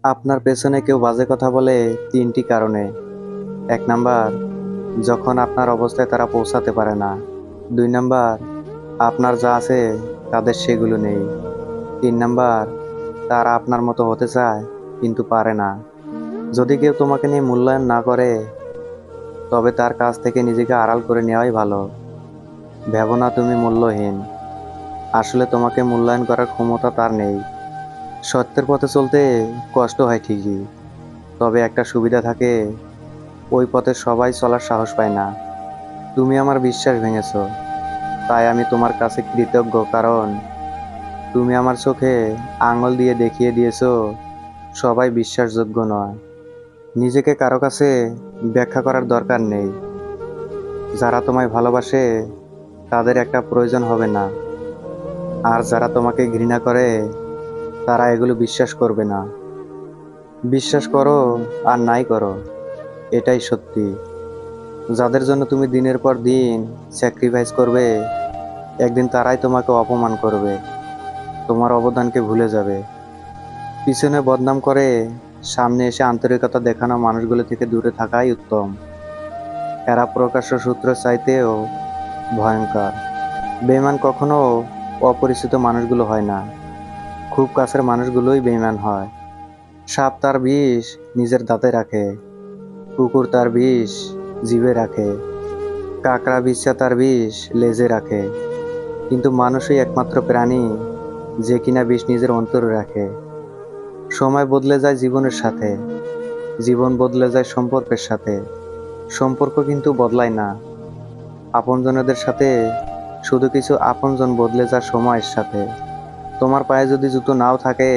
আপনার পেছনে কেউ বাজে কথা বলে তিনটি কারণে। ১ নাম্বার, যখন আপনার অবস্থায় তারা পৌঁছাতে পারে না। ২ নাম্বার, আপনার যা আছে তাদের সেগুলো নেই। ৩ নাম্বার, তারা আপনার মতো হতে চায় কিন্তু পারে না। যদি কেউ তোমাকে নিয়ে মূল্যায়ন না করে, তবে তার কাছ থেকে নিজেকে আড়াল করে নেওয়াই ভালো। ভেবো না তুমি মূল্যহীন। আসলে তোমাকে মূল্যায়ন করার ক্ষমতা তার নেই। সত্যের পথে চলতে কষ্ট হয় ঠিকই, তবে একটা সুবিধা থাকে, ওই পথে সবাই চলার সাহস পায় না। তুমি আমার বিশ্বাস ভেঙেছো, তাই আমি তোমার কাছে কৃতজ্ঞ, কারণ তুমি আমার চোখে আঙুল দিয়ে দেখিয়ে দিয়েছো সবাই বিশ্বাসযোগ্য নয়। নিজেকে কারো কাছে ব্যাখ্যা করার দরকার নেই। যারা তোমায় ভালোবাসে তাদের একটা প্রয়োজন হবে না, আর যারা তোমাকে ঘৃণা করে তারা এগুলো বিশ্বাস করবে না। বিশ্বাস করো আর নাই করো, এটাই সত্যি। যাদের জন্য তুমি দিনের পর দিন স্যাক্রিফাইস করবে, একদিন তারাই তোমাকে অপমান করবে, তোমার অবদানকে ভুলে যাবে। পিছনে বদনাম করে সামনে এসে আন্তরিকতা দেখানো মানুষগুলো থেকে দূরে থাকাই উত্তম। এরা প্রকাশ্য সূত্র চাইতেও ভয়ঙ্কর। বেঈমান কখনো অপরিচিত মানুষগুলো হয় না, খুব কাছের মানুষগুলোই বেঈমান হয়। সাপ তার বিষ নিজের দাঁতে রাখে, কুকুর তার বিষ জিভে রাখে, কাকড়া বিচ্ছা তার বিষ লেজে রাখে, কিন্তু মানুষই একমাত্র প্রাণী যে কিনা বিষ নিজের অন্তরে রাখে। সময় বদলে যায় জীবনের সাথে, জীবন বদলে যায় সম্পর্কের সাথে, সম্পর্ক কিন্তু বদলায় না আপনজনদের সাথে। শুধু কিছু আপনজন বদলে যায় সময়ের সাথে। তোমার পায়ে যদি জুতো নাও থাকে,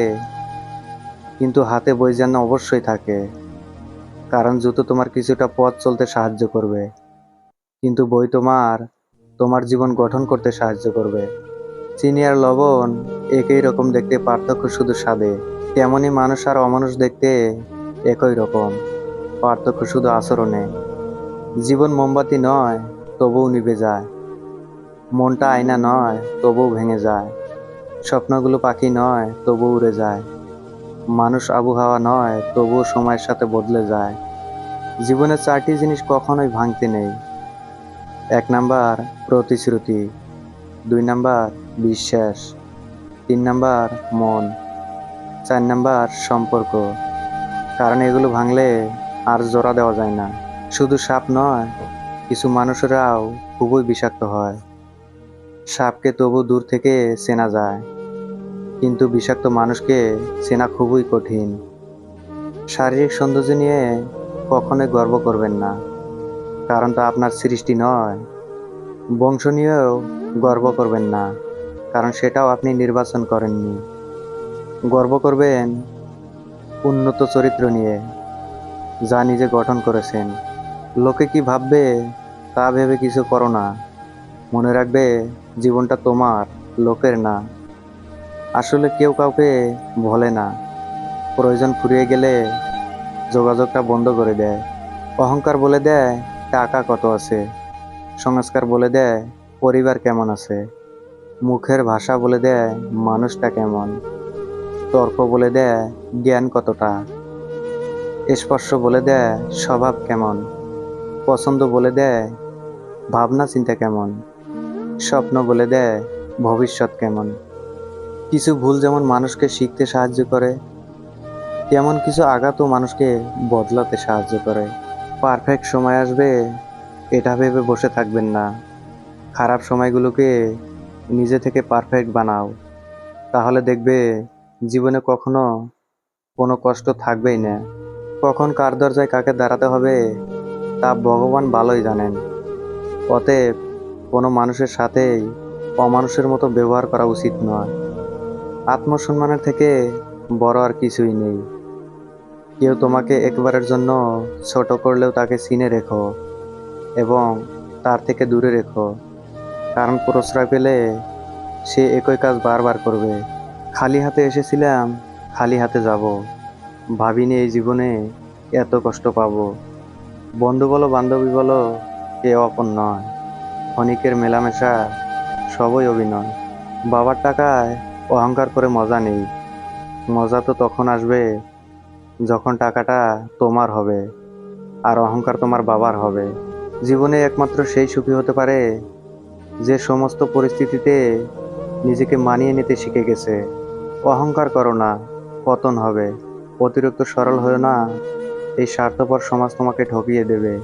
কিন্তু হাতে বই যেন অবশ্যই থাকে, কারণ জুতো তোমার কিছুটা পথ চলতে সাহায্য করবে, কিন্তু বই তোমার তোমার জীবন গঠন করতে সাহায্য করবে। চিনি আর লবণ একই রকম দেখতে, পার্থক্য শুধু স্বাদে। তেমনি মানুষ আর অমানুষ দেখতে একই রকম, পার্থক্য শুধু আচরণে। জীবন মোমবাতি নয়, তবুও নিভে যায়। মনটা আয়না নয়, তবুও ভেঙে যায়। স্বপ্নগুলো পাখি নয়, তবুও উড়ে যায়। মানুষ আবহাওয়া নয়, তবুও সময়ের সাথে বদলে যায়। জীবনের 4টি জিনিস কখনোই ভাঙতে নেই। ১ নাম্বার প্রতিশ্রুতি, ২ নাম্বার বিশ্বাস, ৩ নাম্বার মন, ৪ নাম্বার সম্পর্ক। কারণ এগুলো ভাঙলে আর জোড়া দেওয়া যায় না। শুধু সাপ নয়, কিছু মানুষেরাও খুবই বিষাক্ত হয়। সাপকে তবু দূর থেকে চেনা যায়, কিন্তু বিষাক্ত মানুষকে চেনা খুবই কঠিন। শারীরিক সৌন্দর্য নিয়ে কখনোই গর্ব করবেন না, কারণ তা আপনার সৃষ্টি নয়। বংশ নিয়েও গর্ব করবেন না, কারণ সেটাও আপনি নির্বাচন করেননি। গর্ব করবেন উন্নত চরিত্র নিয়ে, যা নিজে গঠন করেছেন। লোকে কি ভাববে তা ভেবে কিছু করো না। মনে রাখবে, জীবনটা তোমার, লোকের না। আসলে কেউ কাউকে বলে না, প্রয়োজন ফুরিয়ে গেলে যোগাযোগটা বন্ধ করে দেয়। অহংকার বলে দেয় টাকা কত আছে, সংস্কার বলে দেয় পরিবার কেমন আছে, মুখের ভাষা বলে দেয় মানুষটা কেমন, তর্ক বলে দেয় জ্ঞান কতটা, স্পর্শ বলে দেয় স্বভাব কেমন, পছন্দ বলে দেয় ভাবনা চিন্তা কেমন, স্বপ্ন বলে দেয় ভবিষ্যৎ কেমন। কিছু ভুল যেমন মানুষকে শিখতে সাহায্য করে, তেমন কিছু আঘাতও মানুষকে বদলাতে সাহায্য করে। পারফেক্ট সময় আসবে এটা ভেবে বসে থাকবেন না। খারাপ সময়গুলোকে নিজে থেকে পারফেক্ট বানাও, তাহলে দেখবে জীবনে কখনো কোনো কষ্ট থাকবেই না। কখন কার দরজায় কাকে দাঁড়াতে হবে তা ভগবান ভালোই জানেন। অতএব কোনো মানুষের সাথেই অমানুষের মতো ব্যবহার করা উচিত নয়। আত্মসম্মানের থেকে বড় আর কিছুই নেই। কেউ তোমাকে একবারের জন্য ছোট করলেও তাকে চিনে রেখো এবং তার থেকে দূরে রেখো, কারণ প্রশ্রয় পেলে সে একই কাজ বারবার করবে। খালি হাতে এসেছিলাম, খালি হাতে যাব, ভাবিনি এই জীবনে এত কষ্ট পাবো। বন্ধু বলো বান্ধবী বলো, কেউ আপন নয়। ক্ষণিকের মেলামেশা, সবই অভিনয়। বাবার টাকায় অহংকার করে মজা নেই, মজা তো তখন আসবে যখন টাকাটা তোমার হবে আর অহংকার তোমার বাবার হবে। জীবনে একমাত্র সেই সুখী হতে পারে যে সমস্ত পরিস্থিতিতে নিজেকে মানিয়ে নিতে শিখে গেছে। অহংকার করো না, পতন হবে। অতিরিক্ত সরল হয়েও না, এই স্বার্থপর সমাজ তোমাকে ঠকিয়ে দেবে।